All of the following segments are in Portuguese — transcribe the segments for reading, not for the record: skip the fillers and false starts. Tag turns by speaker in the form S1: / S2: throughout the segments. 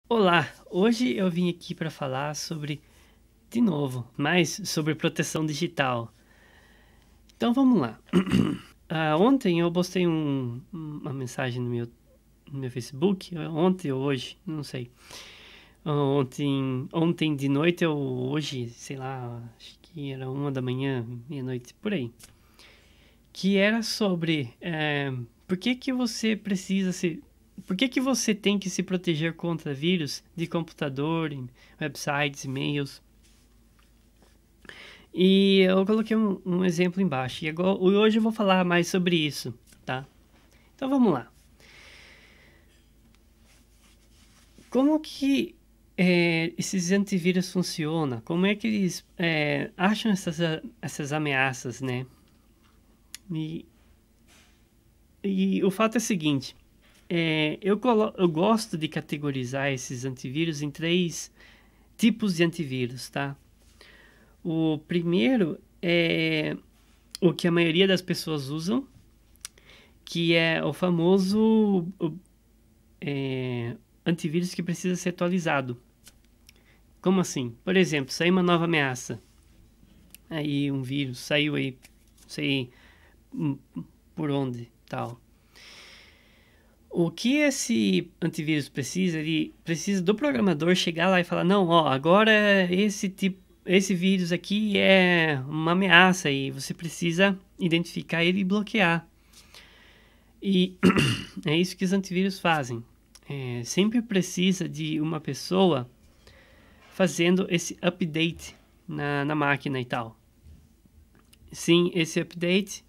S1: Olá, hoje eu vim aqui para falar de novo, mais sobre proteção digital. Então vamos lá. Ontem eu postei uma mensagem no meu Facebook, ontem ou hoje, não sei. Ontem de noite ou hoje, sei lá, acho que era 1 da manhã, meia-noite, por aí. Que era sobre por que que você precisa se por que que você tem que se proteger contra vírus de computador, websites, e-mails. E eu coloquei um exemplo embaixo. Hoje eu vou falar mais sobre isso, tá? Então vamos lá. Como que esses antivírus funcionam? Como é que eles acham essas ameaças, né? E, e o fato é o seguinte: eu gosto de categorizar esses antivírus em três tipos de antivírus, tá? O primeiro é o que a maioria das pessoas usam, que é o famoso antivírus que precisa ser atualizado. Como assim? Por exemplo, saiu uma nova ameaça, aí um vírus saiu aí, não sei por onde, tal. O que esse antivírus precisa? Ele precisa do programador chegar lá e falar: não, ó, agora esse vírus aqui é uma ameaça e você precisa identificar ele e bloquear. E é isso que os antivírus fazem. Sempre precisa de uma pessoa fazendo esse update na máquina e tal. Sim, esse update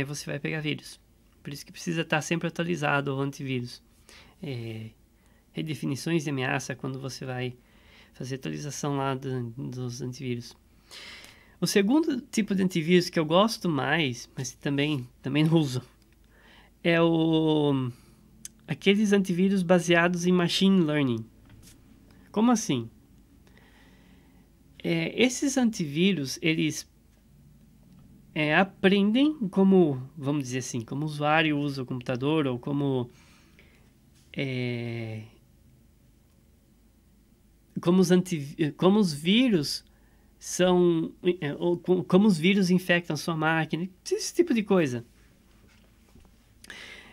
S1: você vai pegar vírus. Por isso que precisa estar sempre atualizado o antivírus. Redefinições de ameaça quando você vai fazer atualização lá dos antivírus. O segundo tipo de antivírus que eu gosto mais, mas também não uso, é aqueles antivírus baseados em machine learning. Como assim? Esses antivírus, eles aprendem como, vamos dizer assim, como o usuário usa o computador ou como os vírus são, ou como os vírus infectam sua máquina, esse tipo de coisa.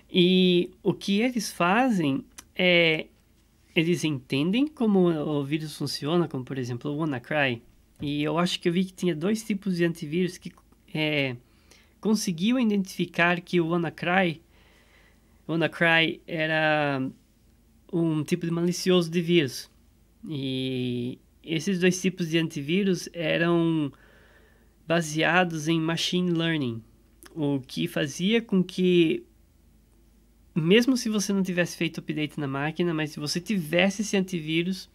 S1: E o que eles fazem é eles entendem como o vírus funciona, como por exemplo o WannaCry. E eu acho que eu vi que tinha dois tipos de antivírus que conseguiam identificar que o WannaCry era um tipo de malicioso de vírus. E esses dois tipos de antivírus eram baseados em machine learning, o que fazia com que, mesmo se você não tivesse feito update na máquina, mas se você tivesse esse antivírus,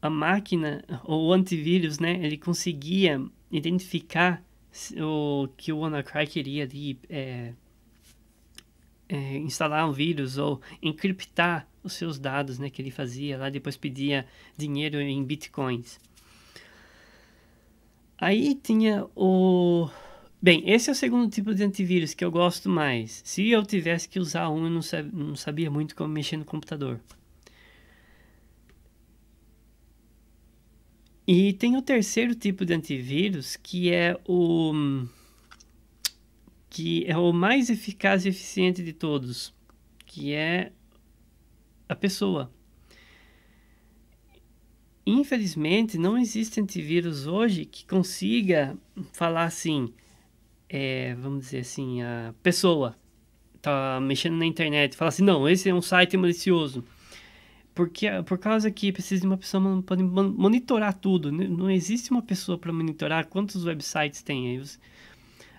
S1: a máquina, ou o antivírus, né, ele conseguia identificar o que o WannaCry queria ali, instalar um vírus ou encriptar os seus dados, né, que ele fazia lá, depois pedia dinheiro em bitcoins. Aí tinha o... Bem, esse é o segundo tipo de antivírus que eu gosto mais. Se eu tivesse que usar um, eu não sabia muito como mexer no computador. E tem o terceiro tipo de antivírus, que é o mais eficaz e eficiente de todos, que é a pessoa. Infelizmente, não existe antivírus hoje que consiga falar assim, vamos dizer assim, a pessoa tá mexendo na internet, fala assim, não, esse é um site malicioso. Por causa que precisa de uma pessoa para monitorar tudo. Não existe uma pessoa para monitorar quantos websites tem.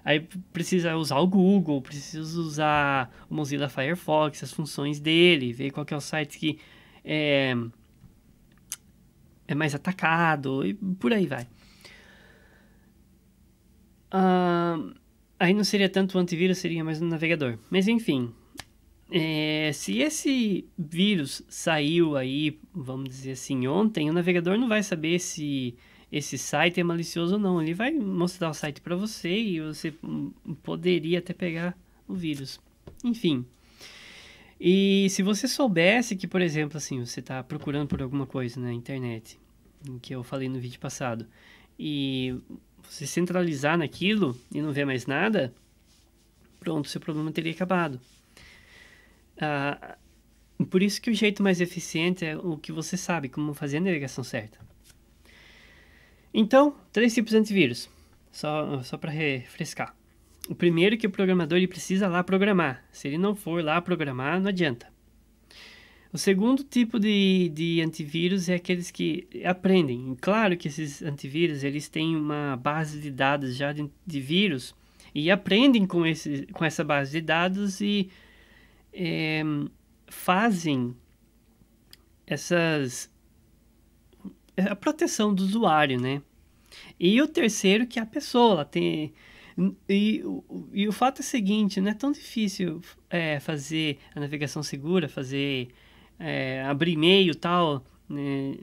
S1: Aí precisa usar o Google, precisa usar o Mozilla Firefox, as funções dele, ver qual que é o site que é, é mais atacado e por aí vai. Aí não seria tanto o antivírus, seria mais um navegador. Mas enfim, se esse vírus saiu aí, vamos dizer assim, ontem, o navegador não vai saber se esse site é malicioso ou não. Ele vai mostrar o site para você e você poderia até pegar o vírus. Enfim, E se você soubesse que, por exemplo, assim, você está procurando por alguma coisa na internet, que eu falei no vídeo passado, e você centralizar naquilo e não ver mais nada, pronto, seu problema teria acabado. Por isso que o jeito mais eficiente é o que você sabe, como fazer a navegação certa. Então, 3 tipos de antivírus, só para refrescar. O primeiro é que o programador ele precisa lá programar. Se ele não for lá programar, não adianta. O segundo tipo de antivírus é aqueles que aprendem. Claro que esses antivírus eles têm uma base de dados já de vírus e aprendem com essa base de dados e fazem a proteção do usuário, né? E o terceiro que é a pessoa, ela tem... E o fato é o seguinte, não é tão difícil fazer a navegação segura, abrir e-mail e tal, né,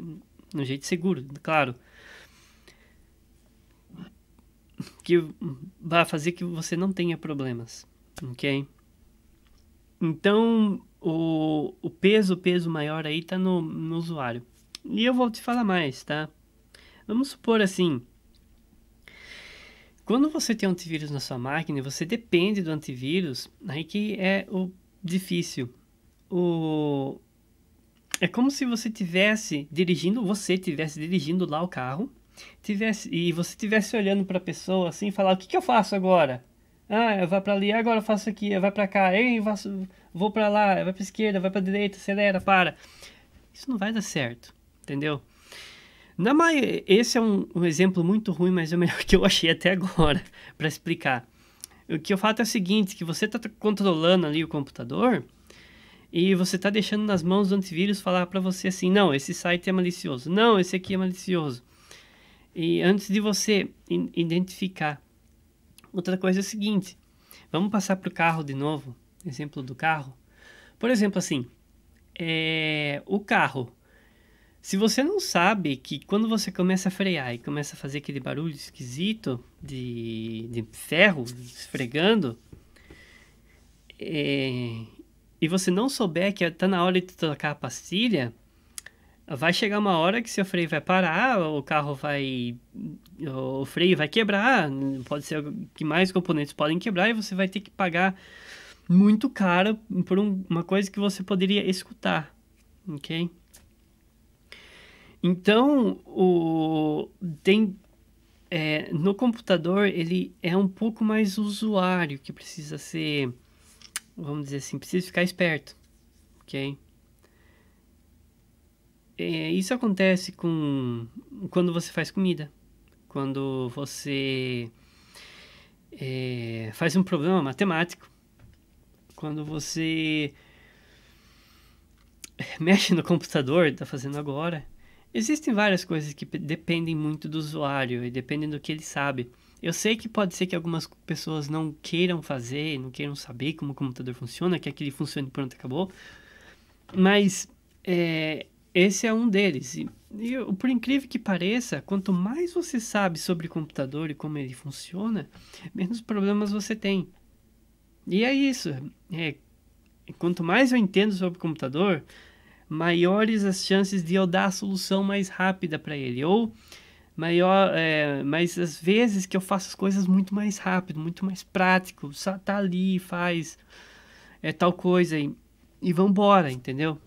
S1: no jeito seguro, claro. Que vai fazer que você não tenha problemas, ok? Então, o peso maior aí tá no usuário. E eu vou te falar mais, tá? Vamos supor assim, quando você tem um antivírus na sua máquina, você depende do antivírus, aí que é o difícil. É como se você estivesse dirigindo lá o carro, e você estivesse olhando para a pessoa assim e falar, o que eu faço agora? Ah, eu vou para ali, agora eu faço aqui, eu vou para cá, vou para lá, vai para esquerda, vai para direita, acelera, para. Isso não vai dar certo, entendeu? Esse é um exemplo muito ruim, mas é o melhor que eu achei até agora para explicar. O que eu faço é o seguinte, que você está controlando ali o computador e você está deixando nas mãos do antivírus falar para você assim, não, esse site é malicioso, não, esse aqui é malicioso. E antes de você identificar. Outra coisa é o seguinte, vamos passar para o carro de novo, exemplo do carro. Por exemplo assim, o carro. Se você não sabe que quando você começa a frear e começa a fazer aquele barulho esquisito de ferro esfregando, e você não souber que está na hora de trocar a pastilha, vai chegar uma hora que seu freio vai parar, o freio vai quebrar, pode ser que mais componentes podem quebrar e você vai ter que pagar muito caro por uma coisa que você poderia escutar, ok? Então, no computador, ele é um pouco mais usuário, que precisa ser, vamos dizer assim, precisa ficar esperto, ok? Isso acontece quando você faz comida, quando você faz um problema matemático, quando você mexe no computador, está fazendo agora. Existem várias coisas que dependem muito do usuário e dependem do que ele sabe. Eu sei que pode ser que algumas pessoas não queiram fazer, não queiram saber como o computador funciona, que aquele funcione e pronto, acabou. Mas esse é um deles. E por incrível que pareça, quanto mais você sabe sobre o computador e como ele funciona, menos problemas você tem. E é isso. Quanto mais eu entendo sobre o computador, maiores as chances de eu dar a solução mais rápida para ele, ou mas às vezes que eu faço as coisas muito mais rápido, muito mais prático, só tá ali, faz tal coisa e vambora, entendeu?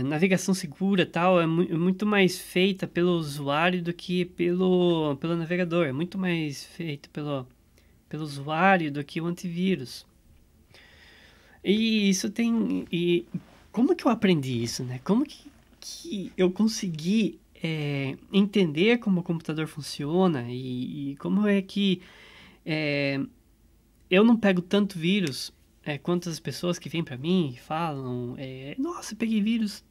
S1: Navegação segura tal é muito mais feita pelo usuário do que pelo navegador, é muito mais feito pelo usuário do que o antivírus. E isso tem... E como que eu aprendi isso, né? Como que eu consegui entender como o computador funciona e como é que eu não pego tanto vírus quanto as pessoas que vêm pra mim e falam nossa, peguei vírus.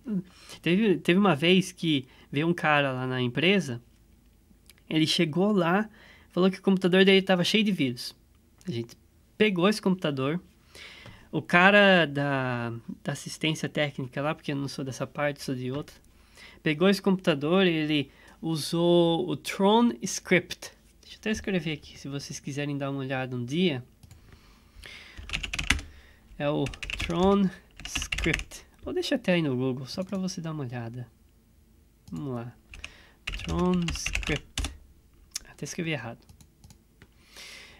S1: Teve uma vez que veio um cara lá na empresa, ele chegou lá, falou que o computador dele estava cheio de vírus. A gente pegou esse computador. O cara da assistência técnica lá, porque eu não sou dessa parte, sou de outra, pegou esse computador e ele usou o Tron Script. Deixa eu até escrever aqui, se vocês quiserem dar uma olhada um dia. É o Tron Script. Vou deixar até aí no Google, só para você dar uma olhada. Vamos lá. Tron Script. Até escrevi errado.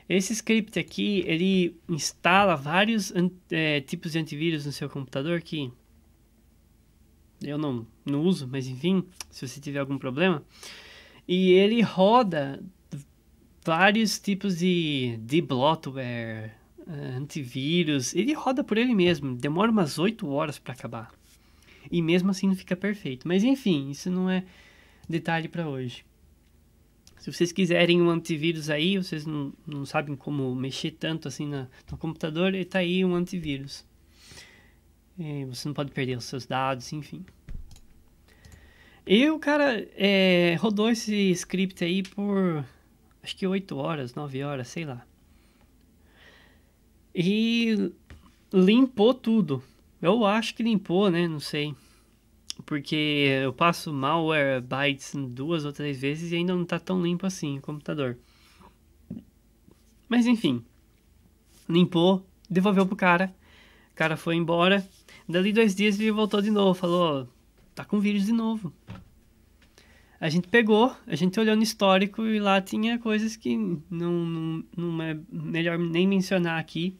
S1: Esse script aqui, ele instala vários tipos de antivírus no seu computador que eu não uso, mas enfim, se você tiver algum problema. E ele roda vários tipos de bloatware, antivírus. Ele roda por ele mesmo. Demora umas 8 horas para acabar. E mesmo assim não fica perfeito. Mas enfim, isso não é detalhe para hoje. Se vocês quiserem um antivírus aí, vocês não sabem como mexer tanto assim no computador, e tá aí um antivírus. E você não pode perder os seus dados, enfim. E o cara rodou esse script aí por acho que 8 horas, 9 horas, sei lá. E limpou tudo. Eu acho que limpou, né? Não sei. Porque eu passo Malwarebytes 2 ou 3 vezes e ainda não tá tão limpo assim o computador. Mas enfim. Limpou, devolveu pro cara. O cara foi embora. Dali 2 dias ele voltou de novo. Falou, tá com vírus de novo. A gente pegou, a gente olhou no histórico e lá tinha coisas que não é melhor nem mencionar aqui.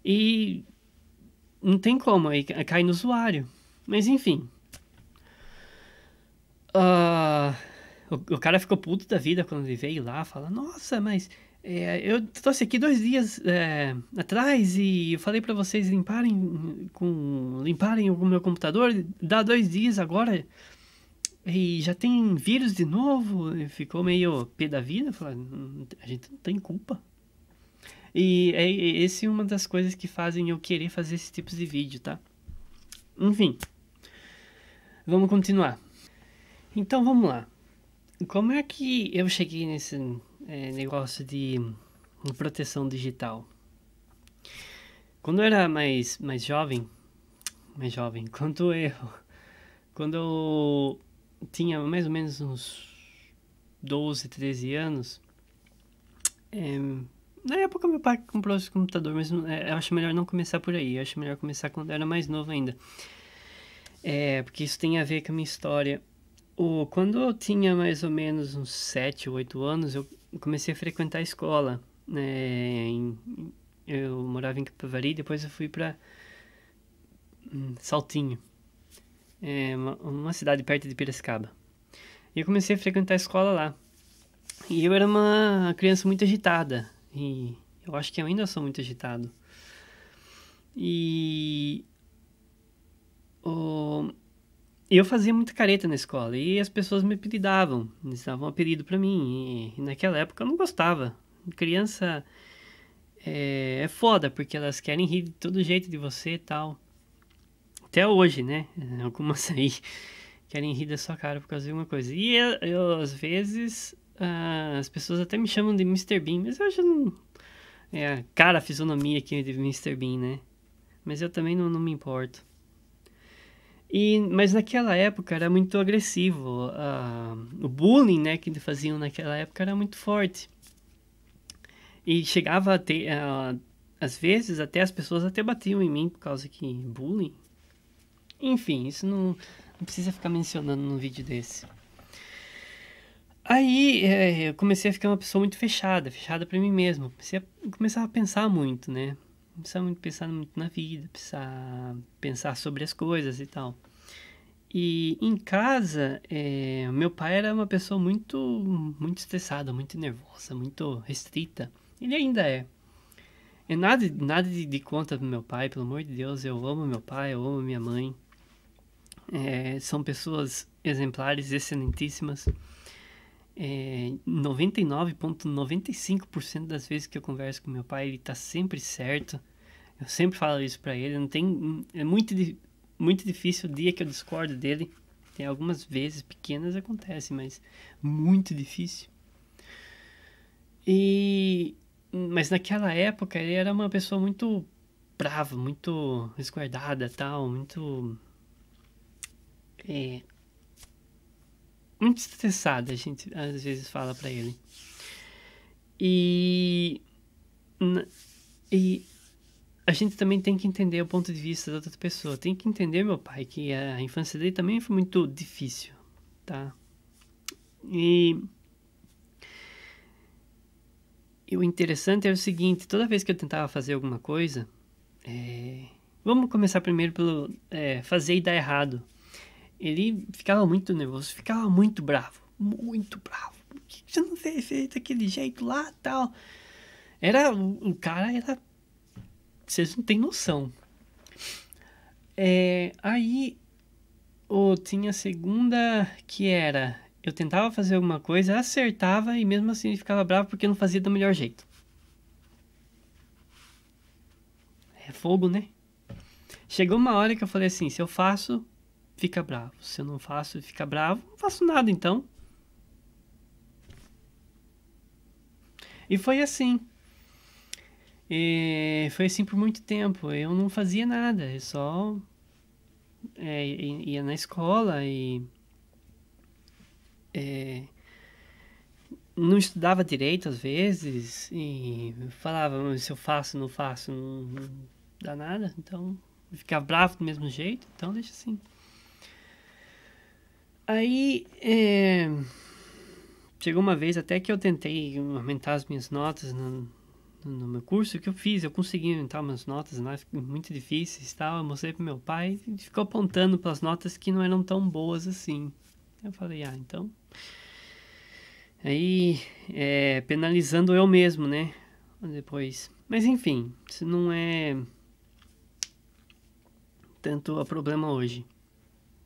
S1: E não tem como, aí cai no usuário. Mas enfim. O cara ficou puto da vida quando ele veio lá. Fala, nossa, mas eu trouxe aqui 2 dias atrás e eu falei pra vocês limparem o meu computador. Dá 2 dias agora e já tem vírus de novo. E ficou meio pé da vida. Falou, a gente não tem culpa. E esse é uma das coisas que fazem eu querer fazer esse tipo de vídeo, tá? Enfim. Vamos continuar. Então, vamos lá. Como é que eu cheguei nesse negócio de proteção digital? Quando eu era mais jovem, quando eu tinha mais ou menos uns 12, 13 anos, na época meu pai comprou esse computador, mas eu acho melhor não começar por aí, eu acho melhor começar quando eu era mais novo ainda. Porque isso tem a ver com a minha história. Quando eu tinha mais ou menos uns 7 ou 8 anos, eu comecei a frequentar a escola. Eu morava em Capivari, depois eu fui para Saltinho, uma cidade perto de Piracicaba. E eu comecei a frequentar a escola lá. E eu era uma criança muito agitada. E eu acho que eu ainda sou muito agitado. E eu fazia muita careta na escola e as pessoas me apelidavam, eles davam um apelido pra mim, e naquela época eu não gostava. Criança é foda, porque elas querem rir de todo jeito de você e tal. Até hoje, né? Algumas aí querem rir da sua cara por causa de uma coisa. E eu às vezes, as pessoas até me chamam de Mr. Bean, mas eu já não... a fisionomia aqui de Mr. Bean, né? Mas eu também não me importo. Mas naquela época era muito agressivo. O bullying, né, que faziam naquela época era muito forte. E chegava a ter... às vezes até as pessoas até batiam em mim por causa que bullying. Enfim, isso não precisa ficar mencionando num vídeo desse. Aí eu comecei a ficar uma pessoa muito fechada pra mim mesmo. Começava a pensar muito, né? Pensar muito na vida, pensar sobre as coisas e tal. E em casa, meu pai era uma pessoa muito estressada, muito nervosa, muito restrita. Ele ainda é. Nada de conta do meu pai, pelo amor de Deus. Eu amo meu pai, eu amo minha mãe. São pessoas exemplares, excelentíssimas. 99,95% das vezes que eu converso com meu pai, ele tá sempre certo. Eu sempre falo isso pra ele. Não tem, é muito difícil o dia que eu discordo dele. Tem algumas vezes pequenas acontece, mas muito difícil. Mas naquela época ele era uma pessoa muito brava, muito resguardada, tal, muito estressada, a gente às vezes fala pra ele. E a gente também tem que entender o ponto de vista da outra pessoa. Tem que entender, meu pai, que a infância dele também foi muito difícil, tá? E o interessante é o seguinte, toda vez que eu tentava fazer alguma coisa, vamos começar primeiro pelo fazer e dar errado. Ele ficava muito nervoso, ficava muito bravo. Muito bravo. Por que você não fez daquele jeito lá e tal? O cara era... Vocês não têm noção. Aí, tinha a segunda que era... Eu tentava fazer alguma coisa, acertava e mesmo assim ele ficava bravo porque eu não fazia do melhor jeito. É fogo, né? Chegou uma hora que eu falei assim, se eu faço, fica bravo. Se eu não faço, fica bravo. Não faço nada, então. E foi assim. Foi assim por muito tempo. Eu não fazia nada. Eu só ia na escola e... não estudava direito às vezes. E falava, se eu faço, não faço, não dá nada. Então, eu ficava bravo do mesmo jeito. Então, deixa assim. Aí, chegou uma vez até que eu tentei aumentar as minhas notas no meu curso, que eu fiz, eu consegui aumentar umas notas lá, muito difíceis e tal, eu mostrei pro meu pai, e ficou apontando para as notas que não eram tão boas assim. Eu falei, então... Aí, penalizando eu mesmo, né, depois. Mas enfim, isso não é tanto o problema hoje,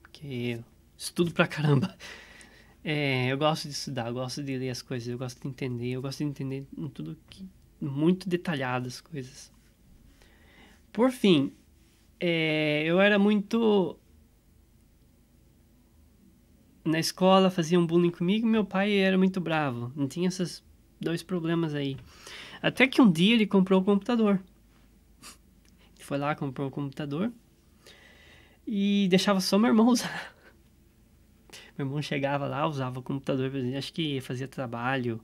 S1: porque eu estudo pra caramba. Eu gosto de estudar, eu gosto de ler as coisas, eu gosto de entender tudo muito detalhado as coisas. Por fim, eu era muito... Na escola faziam bullying comigo, meu pai era muito bravo. Não tinha esses dois problemas aí. Até que um dia ele comprou o computador. Ele foi lá, comprou o computador e deixava só meu irmão usar. Meu irmão chegava lá, usava o computador, acho que fazia trabalho.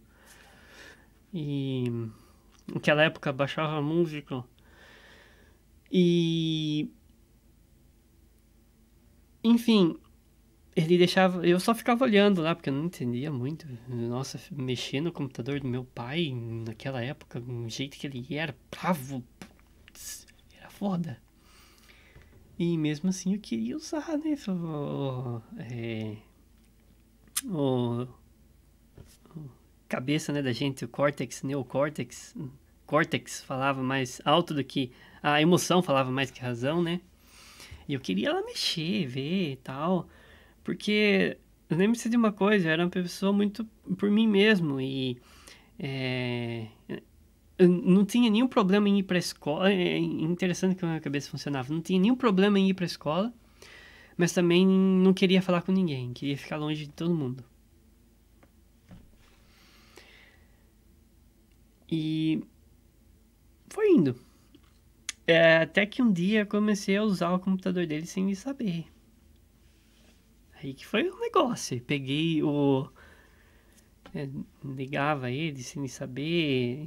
S1: E naquela época baixava música. E... Enfim, ele deixava... Eu só ficava olhando lá, porque eu não entendia muito. Nossa, mexer no computador do meu pai, naquela época, do jeito que ele era, bravo. Putz, era foda. E mesmo assim eu queria usar, né? O cabeça, né, da gente, o córtex, neocórtex. Córtex falava mais alto do que... A emoção falava mais que a razão, né? E eu queria ela mexer, ver e tal... Porque eu lembro-se de uma coisa, eu era uma pessoa muito por mim mesmo e eu não tinha nenhum problema em ir para a escola. É interessante como a minha cabeça funcionava. Não tinha nenhum problema em ir para a escola, mas também não queria falar com ninguém, queria ficar longe de todo mundo. E foi indo. Até que um dia eu comecei a usar o computador dele sem me saber. Aí que foi um negócio. Peguei ligava ele sem me saber.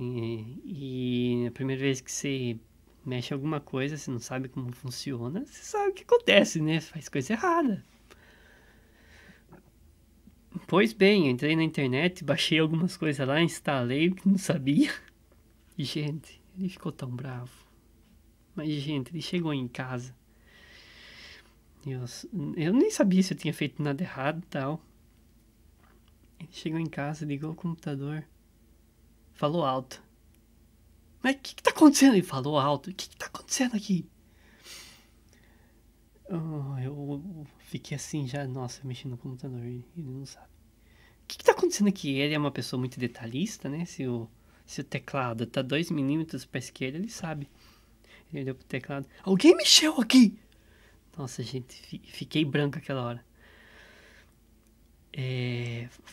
S1: E a primeira vez que você mexe em alguma coisa, você não sabe como funciona, você sabe o que acontece, né? Você faz coisa errada. Pois bem, eu entrei na internet, baixei algumas coisas lá, instalei o que não sabia. E, gente, ele ficou tão bravo. Mas, gente, ele chegou em casa. Eu nem sabia se eu tinha feito nada errado e tal. Ele chegou em casa, ligou o computador, falou alto. Mas o que tá acontecendo? Ele falou alto. O que tá acontecendo aqui? Eu fiquei assim já, nossa, mexendo no computador e ele não sabe. O que tá acontecendo aqui? Ele é uma pessoa muito detalhista, né? Se o teclado tá 2 milímetros pra esquerda, ele sabe. Ele olhou pro teclado. Alguém mexeu aqui! Nossa, gente, fiquei branco aquela hora.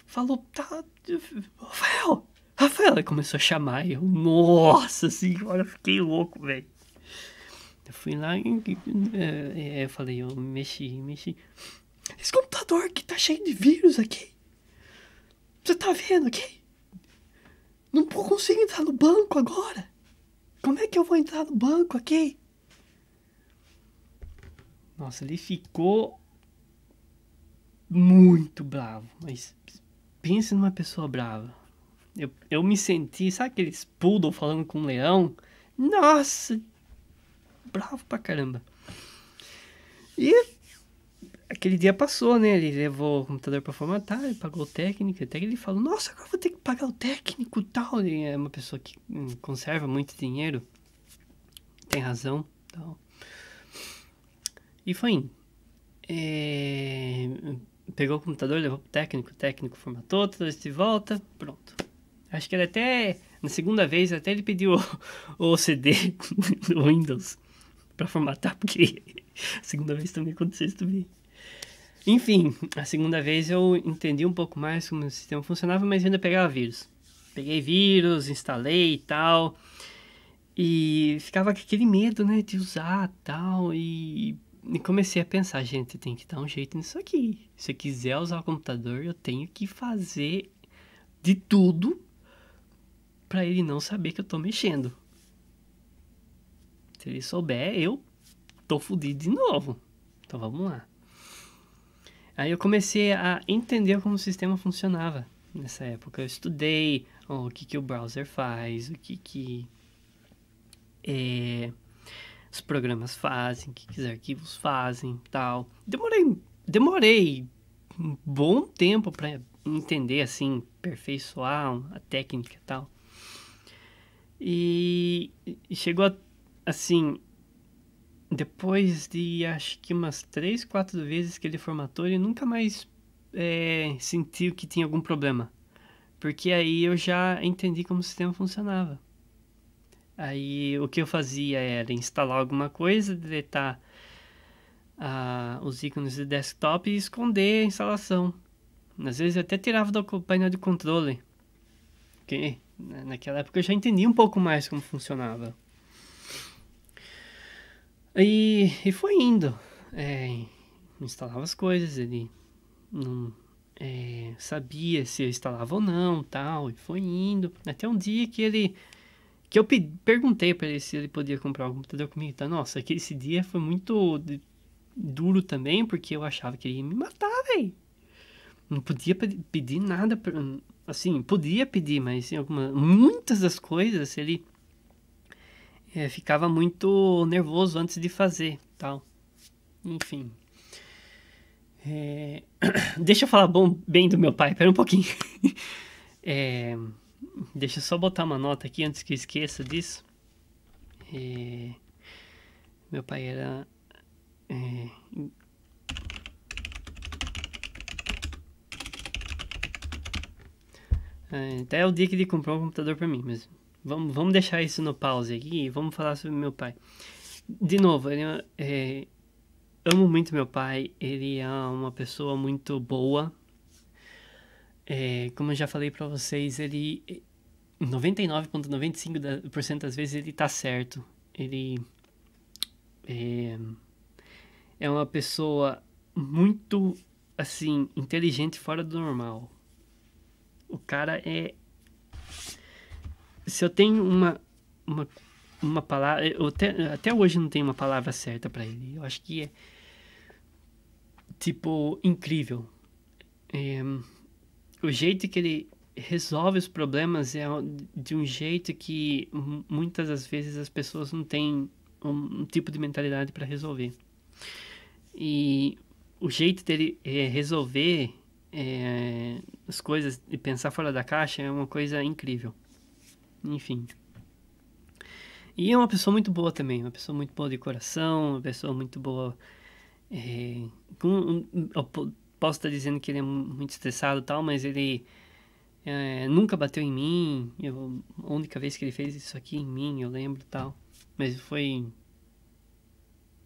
S1: Falou, tá... Rafael, ele começou a chamar. Eu, nossa senhora, eu fiquei louco, velho. Eu fui lá e eu falei, eu mexi. Esse computador aqui tá cheio de vírus aqui. Você tá vendo aqui? Não consigo entrar no banco agora. como é que eu vou entrar no banco aqui? Nossa, ele ficou muito bravo, mas pense numa pessoa brava. Eu me senti, sabe aqueles poodle falando com um leão? Nossa, bravo pra caramba. E aquele dia passou, né? Ele levou o computador pra formatar, ele pagou o técnico, até que ele falou, nossa, agora eu vou ter que pagar o técnico e tal. Ele é uma pessoa que conserva muito dinheiro, tem razão, tal. E foi indo. Pegou o computador, levou pro técnico, o técnico formatou, trouxe de volta, pronto. Acho que ele até, na segunda vez, até ele pediu o CD do Windows pra formatar, porque a segunda vez também aconteceu isso também. Enfim, a segunda vez eu entendi um pouco mais como o sistema funcionava, mas ainda pegava vírus. Peguei vírus, instalei e tal, e ficava com aquele medo, né, de usar tal, e comecei a pensar, gente, tem que dar um jeito nisso aqui. Se eu quiser usar o computador, eu tenho que fazer de tudo pra ele não saber que eu tô mexendo. Se ele souber, eu tô fudido de novo. Então vamos lá. Aí eu comecei a entender como o sistema funcionava nessa época. Eu estudei o que o browser faz, o que os programas fazem, o que os arquivos fazem, tal. Demorei um bom tempo para entender, assim, aperfeiçoar a técnica e tal. E chegou assim, depois de acho que umas 3, 4 vezes que ele formatou, ele nunca mais sentiu que tinha algum problema. Porque aí eu já entendi como o sistema funcionava. Aí o que eu fazia era instalar alguma coisa, deletar os ícones do desktop e esconder a instalação. Às vezes eu até tirava do painel de controle. Porque naquela época eu já entendi um pouco mais como funcionava. E foi indo. Instalava as coisas, ele não sabia se eu instalava ou não, tal, e foi indo. Até um dia que eu perguntei para ele se ele podia comprar um computador comigo. Tá? Nossa, esse dia foi muito duro também, porque eu achava que ele ia me matar, velho. Não podia pedir nada, assim, podia pedir, mas em muitas das coisas ele ficava muito nervoso antes de fazer, tal. Enfim. Deixa eu falar bem do meu pai, pera um pouquinho. Deixa eu só botar uma nota aqui antes que eu esqueça disso. Meu pai era... até o dia que ele comprou um computador pra mim, mas vamos deixar isso no pause aqui e vamos falar sobre meu pai. De novo, amo muito meu pai, ele é uma pessoa muito boa. Como eu já falei pra vocês, ele 99,95% das vezes ele tá certo. Ele é uma pessoa muito, assim, inteligente fora do normal. O cara é... Se eu tenho uma palavra... Eu até hoje não tenho uma palavra certa pra ele. Eu acho que é, tipo, incrível. O jeito que ele resolve os problemas é de um jeito que muitas das vezes as pessoas não têm um tipo de mentalidade para resolver. E o jeito dele resolver as coisas e pensar fora da caixa é uma coisa incrível. Enfim. E é uma pessoa muito boa também, uma pessoa muito boa de coração, uma pessoa muito boa. Eu posso estar dizendo que ele é muito estressado e tal, mas ele nunca bateu em mim. A única vez que ele fez isso aqui em mim, eu lembro tal. Mas foi.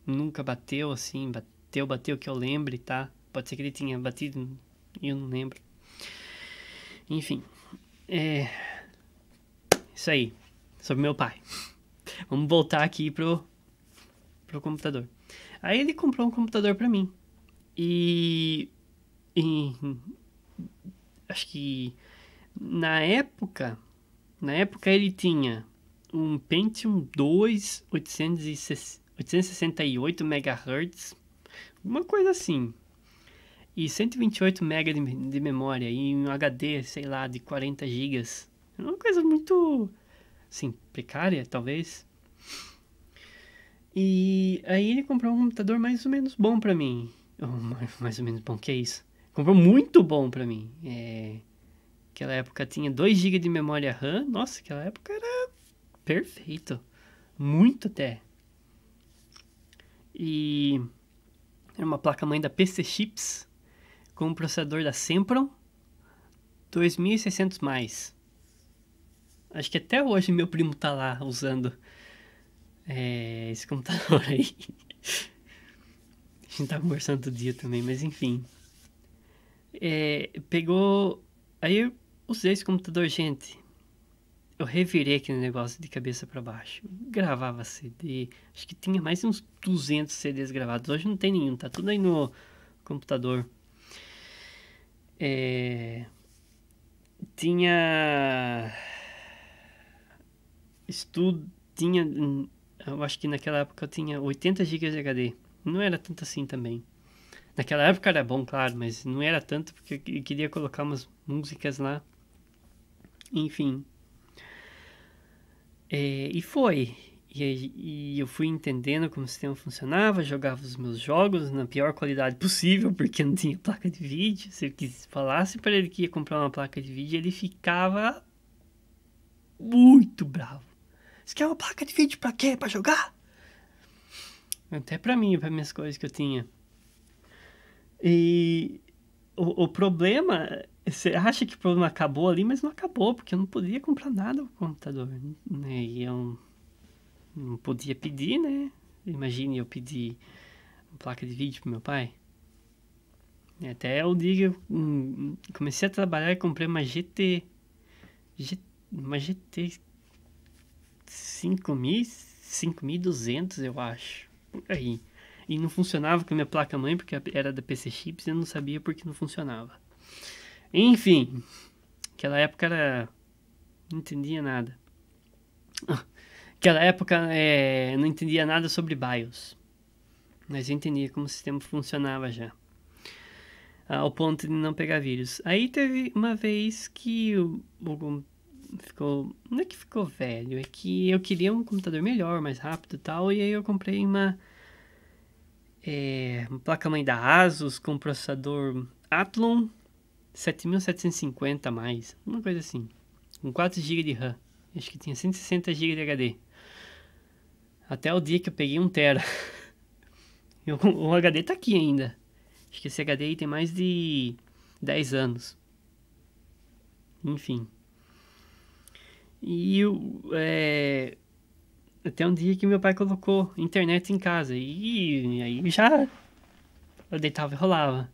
S1: Nunca bateu assim, bateu que eu lembre, tá? Pode ser que ele tinha batido e eu não lembro. Enfim. Isso aí. Sobre meu pai. Vamos voltar aqui pro computador. Aí ele comprou um computador pra mim. E acho que na época ele tinha um Pentium 2 868 MHz, uma coisa assim. E 128 MB de memória e um HD, sei lá, de 40 GB. Uma coisa muito, assim, precária, talvez. E aí ele comprou um computador mais ou menos bom pra mim. Mais ou menos bom, que é isso? Comprou muito bom pra mim. Aquela época tinha 2 GB de memória RAM. Nossa, aquela época era perfeito. Muito até. E era uma placa-mãe da PC Chips com um processador da Sempron 2600 mais. Acho que até hoje meu primo tá lá usando esse computador aí. A gente tá conversando todo dia também, mas enfim. Pegou. Aí eu usei esse computador, gente. Eu revirei aquele negócio de cabeça pra baixo. Eu gravava CD. Acho que tinha mais uns 200 CDs gravados. Hoje não tem nenhum, tá tudo aí no computador. Tinha. Estudo. Tinha. Eu acho que naquela época eu tinha 80 GB de HD. Não era tanto assim também. Naquela época era bom, claro, mas não era tanto porque eu queria colocar umas músicas lá. Enfim. E foi. E eu fui entendendo como o sistema funcionava, jogava os meus jogos na pior qualidade possível, porque não tinha placa de vídeo. Se eu falasse para ele que ia comprar uma placa de vídeo, ele ficava muito bravo. Você quer uma placa de vídeo pra quê? Pra jogar? Até pra mim, pra minhas coisas que eu tinha. E o problema, você acha que o problema acabou ali, mas não acabou, porque eu não podia comprar nada no computador, né? E eu não podia pedir, né? Imagine eu pedir uma placa de vídeo pro meu pai. Até o dia que eu comecei a trabalhar e comprei uma uma GT 5200, eu acho, por aí. E não funcionava com a minha placa-mãe, porque era da PC Chips, e eu não sabia porque não funcionava. Enfim, aquela época era... não entendia nada. Aquela época não entendia nada sobre BIOS. Mas eu entendia como o sistema funcionava já. Ao ponto de não pegar vírus. Aí teve uma vez que o ficou... não é que ficou velho, é que eu queria um computador melhor, mais rápido e tal. E aí eu comprei uma placa-mãe da Asus com processador Athlon 7750 mais. Uma coisa assim. Com 4 GB de RAM. Acho que tinha 160 GB de HD. Até o dia que eu peguei 1 tera. O HD tá aqui ainda. Acho que esse HD aí tem mais de 10 anos. Enfim. E até um dia que meu pai colocou internet em casa. E aí já eu deitava e rolava.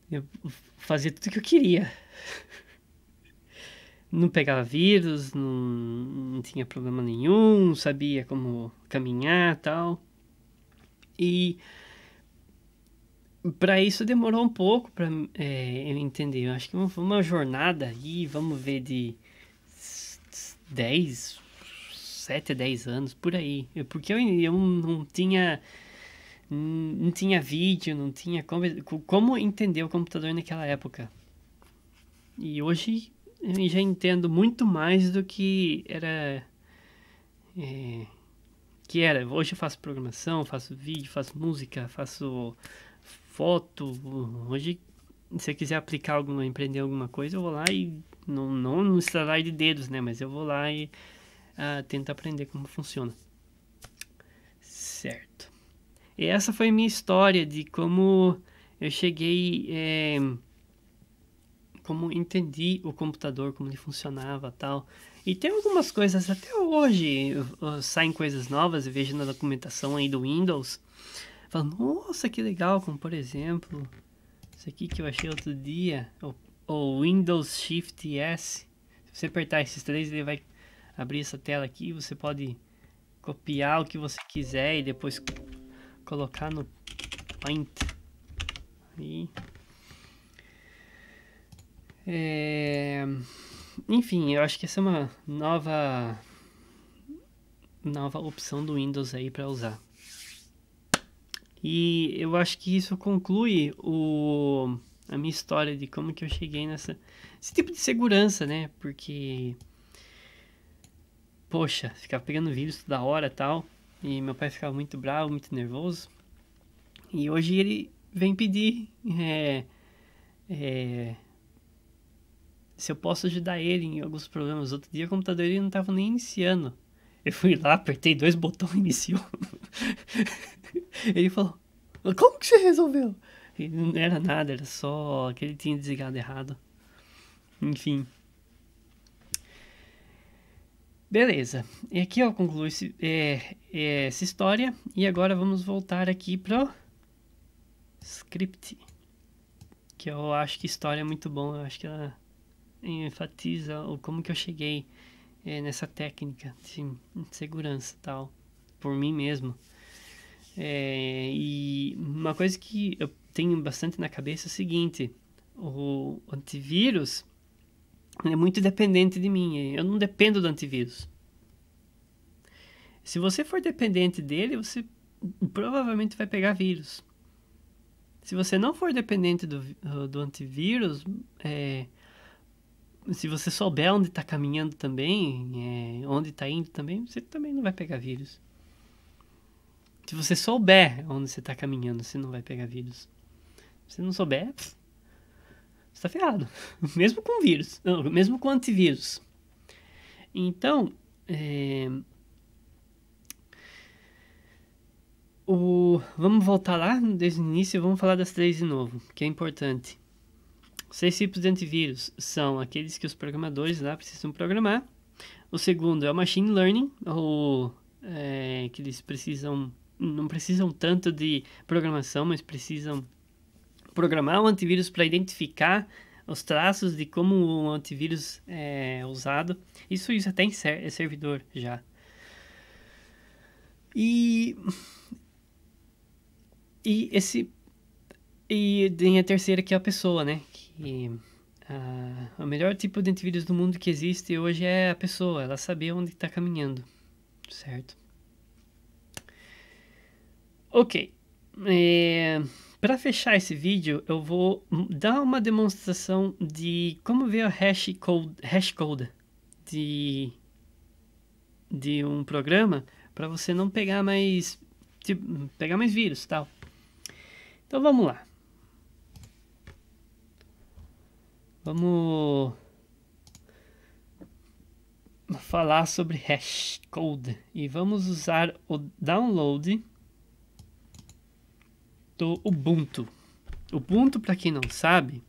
S1: Eu fazia tudo que eu queria. Não pegava vírus, não tinha problema nenhum, sabia como caminhar e tal. E para isso demorou um pouco para eu entender. Eu acho que foi uma jornada aí, vamos ver, de 10, 7 a 10 anos, por aí. Porque eu não tinha... não tinha vídeo, não tinha como entender o computador naquela época. E hoje eu já entendo muito mais do que era... Hoje eu faço programação, faço vídeo, faço música, faço foto. Hoje, se eu quiser aplicar alguma, empreender alguma coisa, eu vou lá e... não no estalar de dedos, né? Mas eu vou lá e tento aprender como funciona. Certo. E essa foi a minha história de como eu cheguei... como entendi o computador, como ele funcionava e tal. E tem algumas coisas, até hoje saem coisas novas, eu vejo na documentação aí do Windows. Falo, nossa, que legal, como por exemplo, isso aqui que eu achei outro dia, o Windows Shift S. Se você apertar esses três, ele vai abrir essa tela aqui, você pode copiar o que você quiser e depois colocar no Paint. Aí... enfim, eu acho que essa é uma nova opção do Windows aí para usar. E eu acho que isso conclui a minha história de como que eu cheguei esse tipo de segurança, né? Porque, poxa, ficava pegando vírus toda hora e tal, e meu pai ficava muito bravo, muito nervoso. E hoje ele vem pedir se eu posso ajudar ele em alguns problemas. Outro dia o computador ele não estava nem iniciando. Eu fui lá, apertei 2 botões e iniciou. Ele falou, como que você resolveu? E não era nada, era só que ele tinha desligado errado. Enfim. Beleza. E aqui eu concluo essa história. E agora vamos voltar aqui pro script. Que eu acho que história é muito bom. Eu acho que ela enfatiza como que eu cheguei nessa técnica de segurança e tal. Por mim mesmo. E uma coisa que eu tenho bastante na cabeça é o seguinte: o antivírus é muito dependente de mim. Eu não dependo do antivírus. Se você for dependente dele, você provavelmente vai pegar vírus. Se você não for dependente do antivírus, se você souber onde está caminhando também, onde está indo também, você também não vai pegar vírus. Se você souber onde você está caminhando, você não vai pegar vírus. Se não souber, você está ferrado. Mesmo com vírus. Não, mesmo com antivírus. Então, vamos voltar lá desde o início e vamos falar das 3 de novo, que é importante. Os 6 tipos de antivírus são aqueles que os programadores lá precisam programar. O segundo é o machine learning, ou que eles não precisam tanto de programação, mas precisam programar o antivírus para identificar os traços de como o antivírus é usado. Isso até em servidor já. E tem a terceira, que é a pessoa, né? Que o melhor tipo de antivírus do mundo que existe hoje é a pessoa. Ela saber onde está caminhando, certo? Ok. Para fechar esse vídeo, eu vou dar uma demonstração de como ver a hashcode de um programa para você não pegar mais vírus e tal. Então vamos lá. Vamos falar sobre hashcode e vamos usar o download do Ubuntu. Ubuntu, para quem não sabe,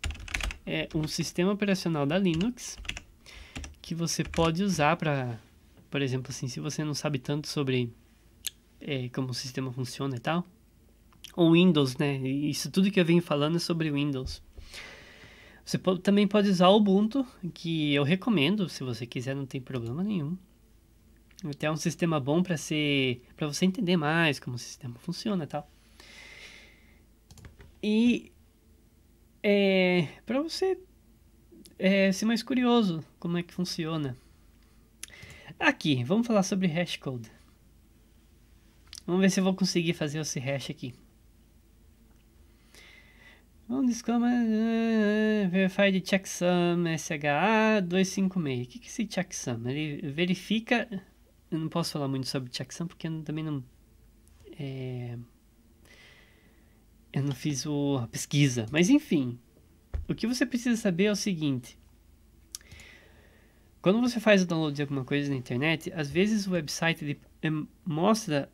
S1: é um sistema operacional da Linux que você pode usar para, por exemplo, assim, se você não sabe tanto sobre como o sistema funciona e tal, ou Windows, né? Isso tudo que eu venho falando é sobre Windows. Você também pode usar o Ubuntu, que eu recomendo, se você quiser, não tem problema nenhum. Até é um sistema bom para você entender mais como o sistema funciona e tal. E para você ser mais curioso como é que funciona. Aqui, vamos falar sobre hashcode. Vamos ver se eu vou conseguir fazer esse hash aqui. Vamos verify the checksum SHA-256. O que é esse checksum? Ele verifica. Eu não posso falar muito sobre checksum porque eu também não. Eu não fiz a pesquisa. Mas enfim, o que você precisa saber é o seguinte: quando você faz o download de alguma coisa na internet, às vezes o website mostra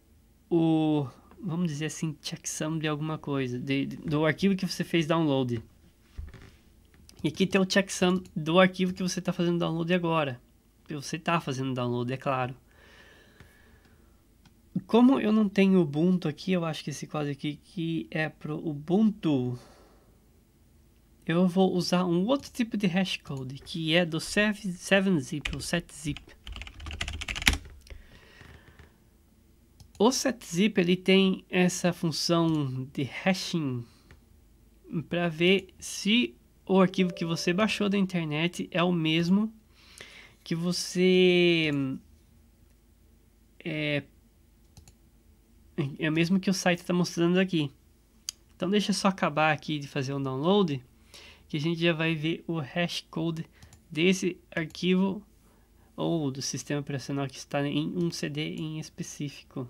S1: vamos dizer assim, checksum de alguma coisa, do arquivo que você fez download. E aqui tem o checksum do arquivo que você está fazendo download agora. Você está fazendo download, é claro. Como eu não tenho Ubuntu aqui, eu acho que esse código aqui que é pro Ubuntu, eu vou usar um outro tipo de hashcode, que é do 7-zip ou 7-zip. O 7-zip ele tem essa função de hashing para ver se o arquivo que você baixou da internet é o mesmo que você é o mesmo que o site está mostrando aqui. Então deixa eu só acabar aqui de fazer o download, que a gente já vai ver o hashcode desse arquivo ou do sistema operacional que está em um CD em específico.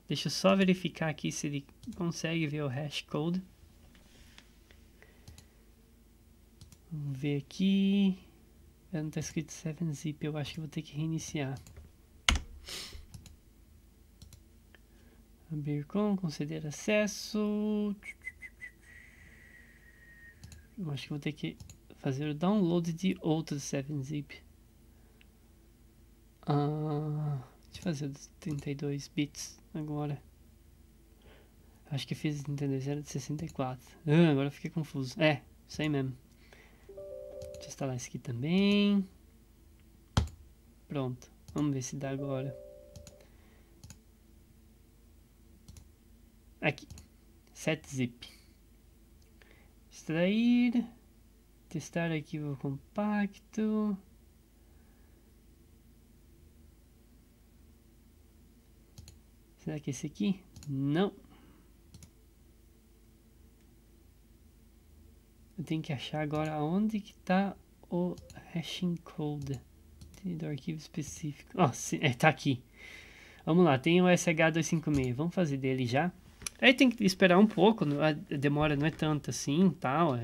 S1: Deixa eu só verificar aqui se ele consegue ver o hashcode. Vamos ver aqui. Não está escrito 7-zip, eu acho que vou ter que reiniciar. Abrir com, conceder acesso. Eu acho que vou ter que fazer o download de outro 7-zip. Deixa eu fazer os 32 bits agora. Acho que fiz 32, era de 64. Agora eu fiquei confuso. Isso aí mesmo. Deixa eu instalar esse aqui também. Pronto. Vamos ver se dá agora. Aqui. 7-zip. Extrair. Testar arquivo compacto. Será que é esse aqui? Não. Eu tenho que achar agora onde que está o hashing code do arquivo específico. Sim, tá aqui. Vamos lá, tem o SH256. Vamos fazer dele já. Aí tem que esperar um pouco, a demora não é tanta assim, tal,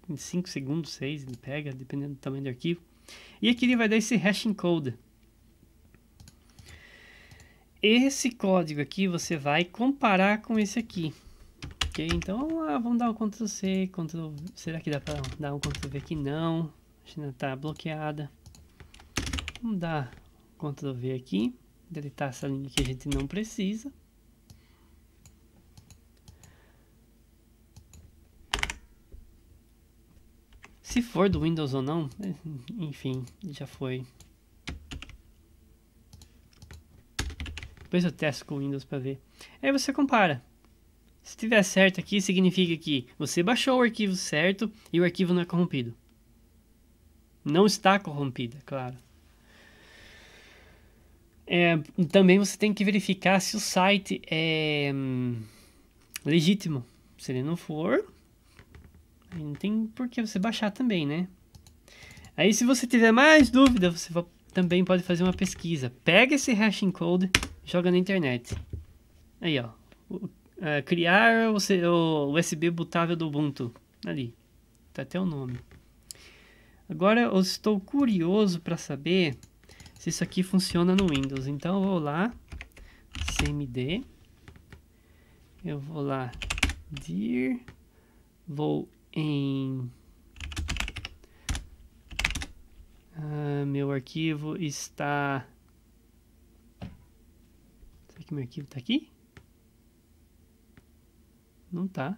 S1: em 5 segundos, 6 ele pega, dependendo do tamanho do arquivo. E aqui ele vai dar esse hashing code. Esse código aqui você vai comparar com esse aqui. Ok, então vamos dar um Ctrl+C, será que dá para dar um Ctrl+V aqui? Não, a China está bloqueada. Vamos dar Ctrl+V aqui, deletar essa linha que a gente não precisa. Se for do Windows ou não, enfim, já foi. Depois eu testo com o Windows para ver. Aí você compara. Se tiver certo aqui, significa que você baixou o arquivo certo e o arquivo não é corrompido. Não está corrompido, é claro. Também você tem que verificar se o site é legítimo. Se ele não for, aí não tem por que você baixar também, né? Aí se você tiver mais dúvida, você também pode fazer uma pesquisa. Pega esse hashing code, joga na internet. Aí, ó. Criar o USB bootável do Ubuntu. Ali. Tá até o nome. Agora eu estou curioso para saber se isso aqui funciona no Windows. Então eu vou lá. CMD. Eu vou lá. Dir. Vou em... meu arquivo está... Será que meu arquivo está aqui? Não tá.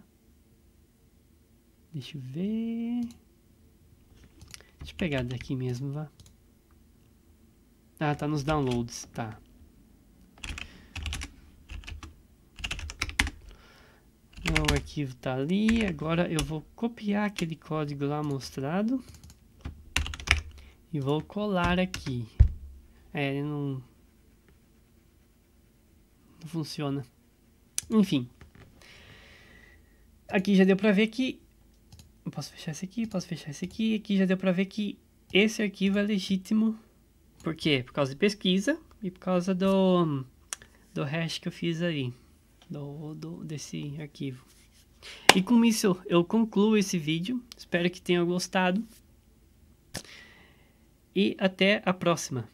S1: Deixa eu ver. Deixa eu pegar daqui mesmo, vá. Tá nos downloads, tá. O arquivo tá ali. Agora eu vou copiar aquele código lá mostrado. E vou colar aqui. Ele não funciona. Enfim. Aqui já deu pra ver que... Eu posso fechar esse aqui, posso fechar esse aqui. Aqui já deu pra ver que esse arquivo é legítimo. Por quê? Por causa de pesquisa e por causa do hash que eu fiz aí. Desse arquivo. E com isso eu concluo esse vídeo. Espero que tenham gostado. E até a próxima.